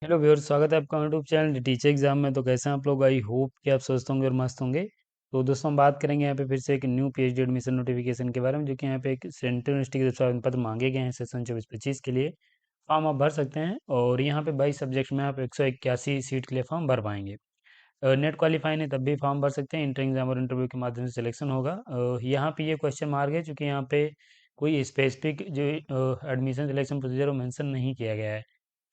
Hello viewers, स्वागत है आपका यूट्यूब चैनल टीचर एग्जाम में। तो कैसे हैं आप लोग? आई होप कि आप स्वस्थ होंगे और मस्त होंगे। तो दोस्तों, हम बात करेंगे यहाँ पे फिर से एक न्यू पीएचडी एडमिशन नोटिफिकेशन के बारे में, जो कि यहाँ पे एक सेंट्रल यूनिवर्सिटी के आवेदन पत्र मांगे गए हैं सेशन 24-25 के लिए। फॉर्म आप भर सकते हैं और यहाँ पे 22 सब्जेक्ट में आप 181 सीट के लिए फॉर्म भर पाएंगे। नेट क्वालिफाई नहीं तब भी फॉर्म भर सकते हैं। इंटर एग्जाम और इंटरव्यू के माध्यम से सिलेक्शन होगा। यहाँ पे ये क्वेश्चन मार्क है, चूँकि यहाँ पे कोई स्पेसिफिक जो एडमिशन सिलेक्शन प्रोसीजर वो मेंशन नहीं किया गया है।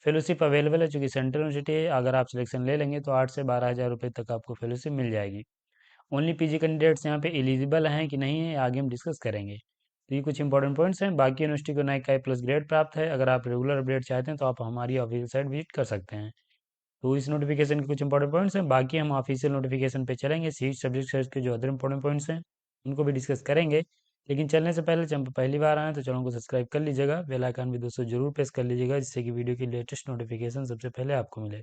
फेलोशिप अवेलेबल है, चूँकि सेंट्रल यूनिवर्सिटी है। अगर आप सिलेक्शन ले लेंगे तो 8 से 12 हज़ार रुपये तक आपको फेलोशिप मिल जाएगी। ओनली पीजी कैंडिडेट्स यहाँ पे एलिजिबल हैं कि नहीं है, आगे हम डिस्कस करेंगे। तो ये कुछ इंपॉर्टेंट पॉइंट्स हैं। बाकी यूनिवर्सिटी को नाइक का प्लस ग्रेड प्राप्त है। अगर आप रेगुलर अपडेट चाहते हैं तो आप हमारी ऑफिशियल साइट विजिट कर सकते हैं। तो इस नोटिफिकेशन के कुछ इंपॉर्टेंट पॉइंट्स हैं। बाकी हम ऑफिशियल नोटिफिकेशन पे चलेंगे, सीट सब्जेक्ट सर्च के जो अदर इंपॉर्टेंट पॉइंट्स हैं उनको भी डिस्कस करेंगे। लेकिन चलने से पहले, चैनल पर पहली बार आए हैं तो चैनल को सब्सक्राइब कर लीजिएगा, बेल आइकन भी दोस्तों जरूर प्रेस कर लीजिएगा, जिससे कि वीडियो की लेटेस्ट नोटिफिकेशन सबसे पहले आपको मिले।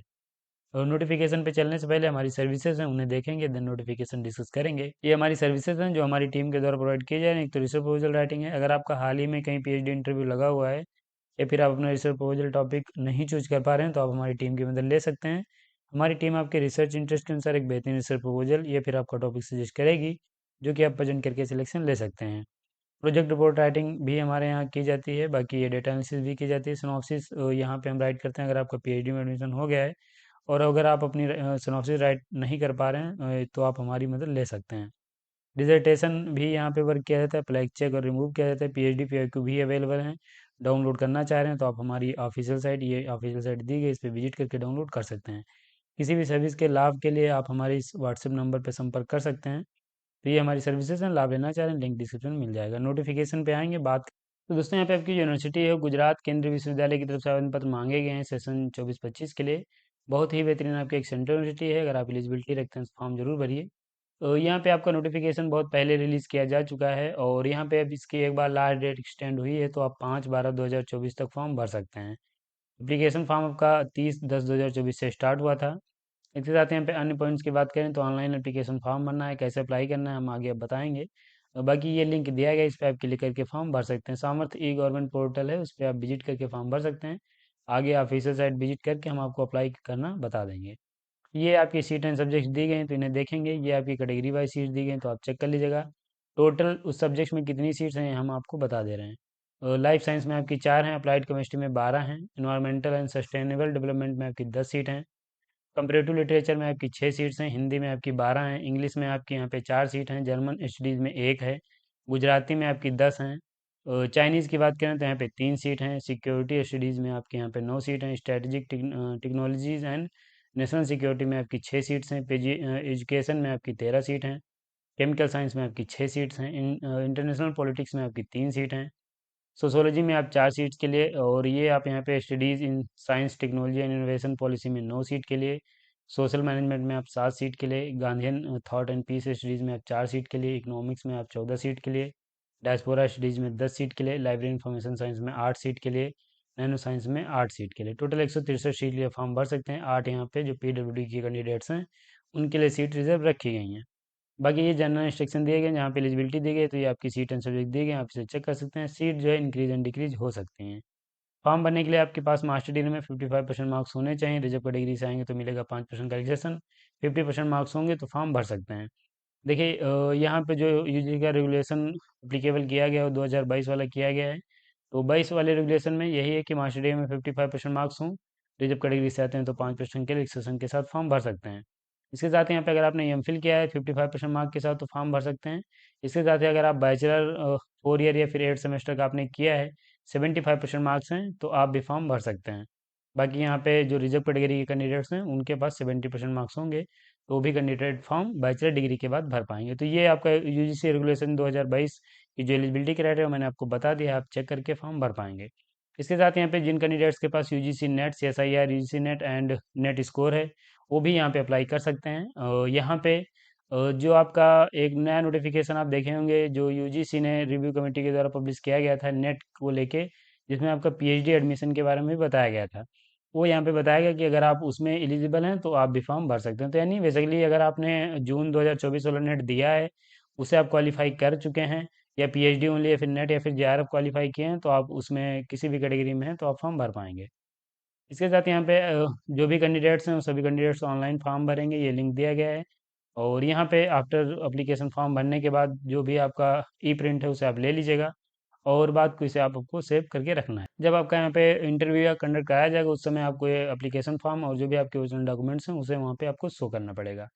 और नोटिफिकेशन पे चलने से पहले हमारी सर्विसेज हैं, उन्हें देखेंगे, देन नोटिफिकेशन डिस्कस करेंगे। ये हमारी सर्विसेज हैं जो हमारी टीम के द्वारा प्रोवाइड किए जा रहे हैं। एक तो रिसर्च प्रपोजल राइटिंग है। अगर आपका हाल ही में कहीं पीएचडी इंटरव्यू लगा हुआ है या फिर आप अपना रिसर्च प्रपोजल टॉपिक नहीं चूज कर पा रहे हैं, तो आप हमारी टीम की मदद ले सकते हैं। हमारी टीम आपके रिसर्च इंटरेस्ट के अनुसार एक बेहतरीन रिसर्च प्रपोजल या फिर आपका टॉपिक सजेस्ट करेगी, जो कि आप प्रेजेंट करके सिलेक्शन ले सकते हैं। प्रोजेक्ट रिपोर्ट राइटिंग भी हमारे यहाँ की जाती है। बाकी ये डेटा एनालिसिस भी की जाती है। सिनॉप्सिस यहाँ पे हम राइट करते हैं। अगर आपका पीएचडी में एडमिशन हो गया है और अगर आप अपनी सिनॉप्सिस राइट नहीं कर पा रहे हैं, तो आप हमारी मदद ले सकते हैं। डिसर्टेशन भी यहाँ पे वर्क किया जाता है, फ्लैग चेक और रिमूव किया जाता है। पीएचडी पीआईक्यू भी अवेलेबल हैं। डाउनलोड करना चाह रहे हैं तो आप हमारी ऑफिशियल साइट, ये ऑफिशियल साइट दी गई, इस पर विजिट करके डाउनलोड कर सकते हैं। किसी भी सर्विस के लाभ के लिए आप हमारे इस व्हाट्सएप नंबर पर संपर्क कर सकते हैं। तो ये हमारी सर्विसेज हैं, लाभ लेना चाह रहे हैं, लिंक डिस्क्रिप्शन में मिल जाएगा। नोटिफिकेशन पे आएंगे बात। तो दोस्तों, यहाँ पे आपकी यूनिवर्सिटी है गुजरात केंद्रीय विश्वविद्यालय की तरफ से आवेदन पत्र मांगे गए हैं सेशन 24-25 के लिए। बहुत ही बेहतरीन आपकी एक सेंट्रल यूनिवर्सिटी है। अगर आप एलिजिबिलिटी रखते हैं तो फॉर्म जरूर भरिए। तो यहाँ पे आपका नोटिफिकेशन बहुत पहले रिलीज़ किया जा चुका है और यहाँ पे अब इसकी एक बार लास्ट डेट एक्सटेंड हुई है, तो आप 5/12/2024 तक फॉर्म भर सकते हैं। एप्लीकेशन फॉर्म आपका 30/10/2024 से स्टार्ट हुआ था। इसके साथ यहाँ पे अन्य पॉइंट्स की बात करें तो ऑनलाइन एप्लीकेशन फॉर्म भरना है, कैसे अप्लाई करना है हम आगे अब बताएंगे। बाकी ये लिंक दिया गया है, इस पर आप क्लिक करके फॉर्म भर सकते हैं। सामर्थ ई गवर्नमेंट पोर्टल है, उस पर आप विजिट करके फॉर्म भर सकते हैं। आगे ऑफिशियल साइट विजिट करके हम आपको अप्लाई करना बता देंगे। ये आपकी सीट एंड सब्जेक्ट्स दी गई हैं तो इन्हें देखेंगे। ये आपकी कैटेगरी वाइज सीट्स दी गई हैं तो आप चेक कर लीजिएगा। टोटल उस सब्जेक्ट्स में कितनी सीट्स हैं ये हम आपको बता दे रहे हैं। लाइफ साइंस में आपकी 4 हैं, अप्लाइड केमिस्ट्री में 12 हैं, इन्वायरमेंटल एंड सस्टेनेबल डेवलपमेंट में आपकी 10 सीट हैं, कंपैरेटिव लिटरेचर में आपकी 6 सीट्स हैं, हिंदी में आपकी 12 हैं, इंग्लिश में आपकी यहाँ पे 4 सीट हैं, जर्मन स्टडीज़ में 1 है, गुजराती में आपकी 10 हैं। चाइनीज़ की बात करें तो यहाँ पे 3 सीट हैं, सिक्योरिटी स्टडीज़ में आपके यहाँ पे 9 सीट हैं, strategic technologies and national security में आपकी 6 सीट्स हैं, पीजी एजुकेशन में आपकी 13 सीट हैं, केमिकल साइंस में आपकी 6 सीट्स हैं, इंटरनेशनल पॉलिटिक्स में आपकी 3 सीट हैं, सोशोलॉजी में आप 4 सीट्स के लिए, और ये आप यहाँ पे studies in science technology and innovation policy में 9 सीट के लिए, सोशल मैनेजमेंट में आप 7 सीट के लिए, Gandhian thought and peace studies में आप 4 सीट के लिए, इकोनॉमिक्स में आप 14 सीट के लिए, डायस्पोरा स्टडीज़ में 10 सीट के लिए, लाइब्रेरी इंफॉर्मेशन साइंस में 8 सीट के लिए, नैनो साइंस में 8 सीट के लिए। टोटल 163 सीट लिए फॉर्म भर सकते हैं। 8 यहाँ पे जो पीडब्ल्यूडी के कैंडिडेट्स हैं उनके लिए सीट रिजर्व रखी गई हैं। बाकी ये जनरल इंस्ट्रक्शन दिए गए हैं, जहाँ पे एलिजिबिलिटी दी गई है, तो ये आपकी सीट एंड सब्जेक्ट दिए गए हैं, आप इसे चेक कर सकते हैं। सीट जो है इंक्रीज एंड डिक्रीज हो सकती हैं। फॉर्म भरने के लिए आपके पास मास्टर डिग्री में 55% मार्क्स होने चाहिए। रिजर्व कैटेगरी से आएंगे तो मिलेगा 5% का रिलेक्सेशन। 50% मार्क्स होंगे तो फॉर्म भर सकते हैं। देखिए, यहाँ पे जो यूजी का रेगुलेशन अप्लीकेबल किया गया है वो 2022 वाला किया गया है। तो 22 वाले रेगुलेशन में यही है कि मास्टर डिग्री में 55% मार्क्स हों, रिजर्व कैटेगरी से आते हैं तो 5% के रिलेक्सेशन के साथ फॉर्म भर सकते हैं। इसके साथ ही यहाँ पे अगर आपने एमफिल किया है 55% मार्क के साथ तो फॉर्म भर सकते हैं। इसके साथ ही अगर आप बैचलर 4 ईयर या फिर 8 सेमेस्टर का आपने किया है, 75% मार्क्स हैं, तो आप भी फॉर्म भर सकते हैं। बाकी यहाँ पे जो रिजर्व कैटेगरी के कैंडिडेट्स हैं उनके पास 70% मार्क्स होंगे, तो भी कैंडिडेट फॉर्म बैचलर डिग्री के बाद भर पाएंगे। तो ये आपका यूजीसी रेगुलेशन 2022 की जो एलिजिबिलिटी क्राइटेरिया मैंने आपको बता दिया, आप चेक करके फॉर्म भर पाएंगे। इसके साथ यहाँ पे जिन कैंडिडेट्स के पास UGC NET, CSIR, UGC NET and NET score है, वो भी यहाँ पे अप्लाई कर सकते हैं। यहाँ पे जो आपका एक नया नोटिफिकेशन आप देखे होंगे जो यूजीसी ने रिव्यू कमेटी के द्वारा पब्लिश किया गया था नेट को लेके, जिसमें आपका पीएचडी एडमिशन के बारे में भी बताया गया था। वो यहाँ पे बताया गया कि अगर आप उसमें एलिजिबल हैं तो आप भी फॉर्म भर सकते हैं। तो यानी बेसिकली अगर आपने जून 2024 वाला नेट दिया है, उसे आप क्वालिफाई कर चुके हैं, या पीएचडी ओनली या फिर नेट या फिर जेआरएफ क्वालिफाई किए हैं, तो आप उसमें किसी भी कैटेगरी में हैं तो आप फॉर्म भर पाएंगे। इसके साथ यहाँ पे जो भी कैंडिडेट्स हैं वो सभी कैंडिडेट्स ऑनलाइन फॉर्म भरेंगे, ये लिंक दिया गया है। और यहाँ पे आफ्टर एप्लीकेशन फॉर्म भरने के बाद जो भी आपका ई प्रिंट है उसे आप ले लीजिएगा, और बात को इसे आपको सेव करके रखना है। जब आपका यहाँ पे इंटरव्यू या कंडक्ट कराया जाएगा उस समय आपको ये एप्लीकेशन फॉर्म और जो भी आपके ओरिजिनल डॉक्यूमेंट्स हैं उसे वहाँ पे आपको शो करना पड़ेगा।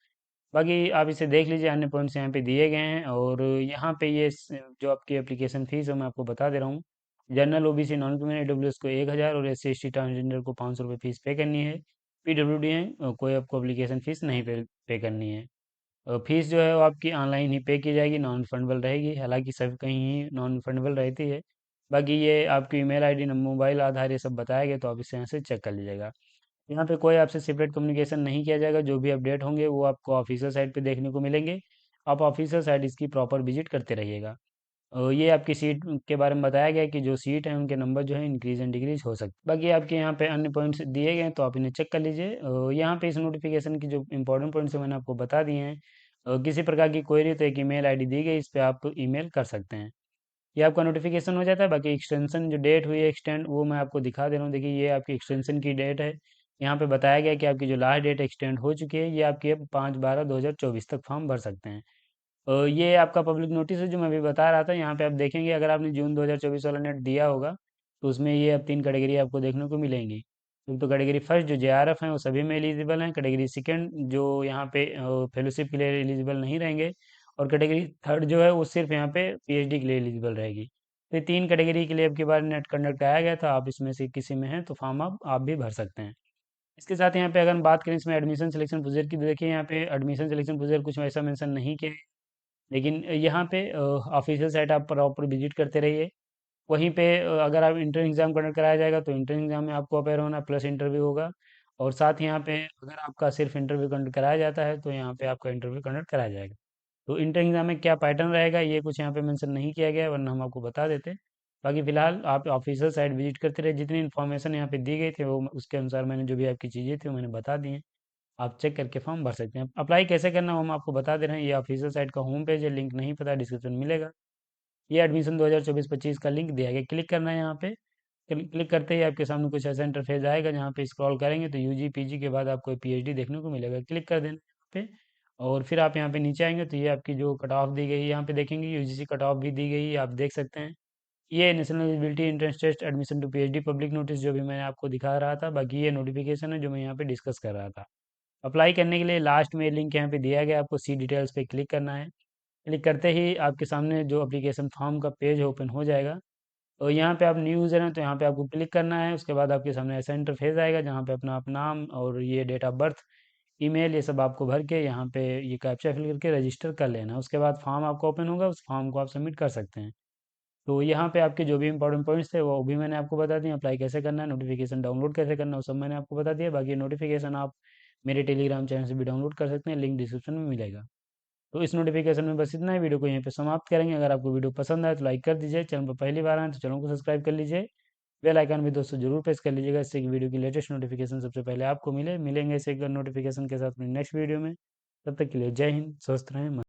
बाकी आप इसे देख लीजिए, अन्य पॉइंट्स यहाँ पे दिए गए हैं। और यहाँ पे जो आपकी एप्लीकेशन फीस है मैं आपको बता दे रहा हूँ। General OBC non criminal EWS को 1,000 और SC ST ट्रांसजेंडर को 500 रुपये फीस पे करनी है। PWD है कोई आपको एप्लीकेशन फीस नहीं पे करनी है। फीस जो है वो आपकी ऑनलाइन ही पे की जाएगी, नॉन फंडेबल रहेगी, हालांकि सब कहीं ही नॉन फंडेबल रहती है। बाकी ये आपकी ईमेल आईडी नंबर मोबाइल आधार ये सब बताया गया, तो आप इसे यहाँ से चेक कर लीजिएगा। यहाँ पे कोई आपसे सेपरेट कम्युनिकेशन नहीं किया जाएगा, जो भी अपडेट होंगे वो आपको ऑफिशियल साइट पे देखने को मिलेंगे। आप ऑफिशियल साइट इसकी प्रॉपर विजिट करते रहिएगा। ये आपकी सीट के बारे में बताया गया है कि जो सीट है उनके नंबर जो है इंक्रीज एंड डिक्रीज हो सकते हैं। बाकी आपके यहाँ पे अन्य पॉइंट्स दिए गए हैं तो आप इन्हें चेक कर लीजिए। यहाँ पे इस नोटिफिकेशन की जो इंपॉर्टेंट पॉइंट्स है मैंने आपको बता दिए हैं। किसी प्रकार की क्वेरी तो एक ईमेल आईडी दी गई, इस पे आप ईमेल कर सकते हैं। ये आपका नोटिफिकेशन हो जाता है। बाकी एक्सटेंशन जो डेट हुई है एक्सटेंड वो मैं आपको दिखा दे रहा हूँ। देखिए ये आपकी एक्सटेंशन की डेट है। यहाँ पे बताया गया है कि आपकी जो लास्ट डेट एक्सटेंड हो चुकी है, ये आपकी अब 5/12/2024 तक फॉर्म भर सकते हैं। ये आपका पब्लिक नोटिस है जो मैं अभी बता रहा था। यहाँ पे आप देखेंगे अगर आपने जून 2024 वाला नेट दिया होगा तो उसमें ये अब 3 कैटेगरी आपको देखने को मिलेंगी। एक तो कैटेगरी फर्स्ट जो JRF हैं वो सभी में एलिजिबल हैं। कैटेगरी सेकंड जो यहाँ पे फेलोशिप के लिए एलिजिबल नहीं रहेंगे। और कैटेगरी थर्ड जो है वो सिर्फ यहाँ पे PhD के लिए एलिजिबल रहेगी। तो ये 3 कैटेगरी के लिए अब की बार नेट कंडक्ट कराया गया था। आप इसमें से किसी में हैं तो फॉर्म आप भी भर सकते हैं। इसके साथ यहाँ पे अगर हम बात करें इसमें एडमिशन सिलेक्शन प्रोसीजर की, तो देखिए यहाँ पे एडमिशन सिलेक्शन प्रोसीजर कुछ ऐसा मेंशन नहीं किया है। लेकिन यहाँ पे ऑफिशियल साइट आप प्रॉपर विजिट करते रहिए। वहीं पे अगर आप इंटर एग्ज़ाम कंडक्ट कराया जाएगा तो इंटर एग्ज़ाम में आपको अपेयर होना प्लस इंटरव्यू होगा। और साथ ही यहाँ पे अगर आपका सिर्फ इंटरव्यू कंडक्ट कराया जाता है तो यहाँ पे आपका इंटरव्यू कंडक्ट कराया जाएगा। तो इंटर एग्ज़ाम में क्या पैटर्न रहेगा ये कुछ यहाँ पे मेंशन नहीं किया गया है, वरना हम आपको बता देते। बाकी फिलहाल आप ऑफिशियल साइट विजिट करते रहे, जितनी इन्फॉर्मेशन यहाँ पे दी गई थी वो उसके अनुसार मैंने जो भी आपकी चीज़ें थी वो मैंने बता दी हैं। आप चेक करके फॉर्म भर सकते हैं। अप्लाई कैसे करना है वो हम आपको बता दे रहे हैं। ये ऑफिशियल साइट का होम पेज है, लिंक नहीं पता डिस्क्रिप्शन में मिलेगा। ये एडमिशन 2024-25 का लिंक दिया गया, क्लिक करना है यहाँ पे। क्लिक करते ही आपके सामने कुछ ऐसा इंटरफेस आएगा, जहाँ पे स्क्रॉल करेंगे तो UG PG के बाद आपको PhD देखने को मिलेगा, क्लिक कर देना यहाँ पे। और फिर आप यहाँ पे नीचे आएंगे तो ये आपकी जो कट ऑफ दी गई है यहाँ पे देखेंगे, UGC कट ऑफ भी दी गई है, आप देख सकते हैं। ये national eligibility entrance test admission to PhD public notice जो भी मैंने आपको दिखा रहा था। बाकी ये नोटिफिकेशन है जो मैं यहाँ पे डिस्कस कर रहा था। अप्लाई करने के लिए लास्ट में लिंक यहाँ पे दिया गया, आपको सी डिटेल्स पे क्लिक करना है। क्लिक करते ही आपके सामने जो एप्लीकेशन फॉर्म का पेज ओपन हो जाएगा। तो यहाँ पे आप न्यू यूज़र हैं तो यहाँ पे आपको क्लिक करना है। उसके बाद आपके सामने ऐसा इंटरफेस आएगा जहाँ पे अपना आप नाम और ये डेट ऑफ बर्थ, ईमेल ये सब आपको भर के यहाँ पे ये कैप्चा फिल करके रजिस्टर कर लेना है। उसके बाद फॉर्म आपको ओपन होगा, उस फॉर्म को आप सबमिट कर सकते हैं। तो यहाँ पे आपके जो भी इंपॉर्टेंट पॉइंट्स थे वो भी मैंने आपको बता दिए। अप्लाई कैसे करना है, नोटिफिकेशन डाउनलोड कैसे करना है, वो सब मैंने आपको बता दिया। बाकी नोटिफिकेशन आप मेरे टेलीग्राम चैनल से भी डाउनलोड कर सकते हैं, लिंक डिस्क्रिप्शन में मिलेगा। तो इस नोटिफिकेशन में बस इतना ही। वीडियो को यहीं पे समाप्त करेंगे। अगर आपको वीडियो पसंद आए तो लाइक कर दीजिए, चैनल पर पहली बार आए तो चैनल को सब्सक्राइब कर लीजिए, बेल आइकन भी दोस्तों जरूर प्रेस कर लीजिएगा, इससे कि वीडियो की लेटेस्ट नोटिफिकेशन सबसे पहले आपको मिलेंगे इसे एक नोटिफिकेशन के साथ अपनी नेक्स्ट वीडियो में। तब तक के लिए जय हिंद, स्वस्थ रहें।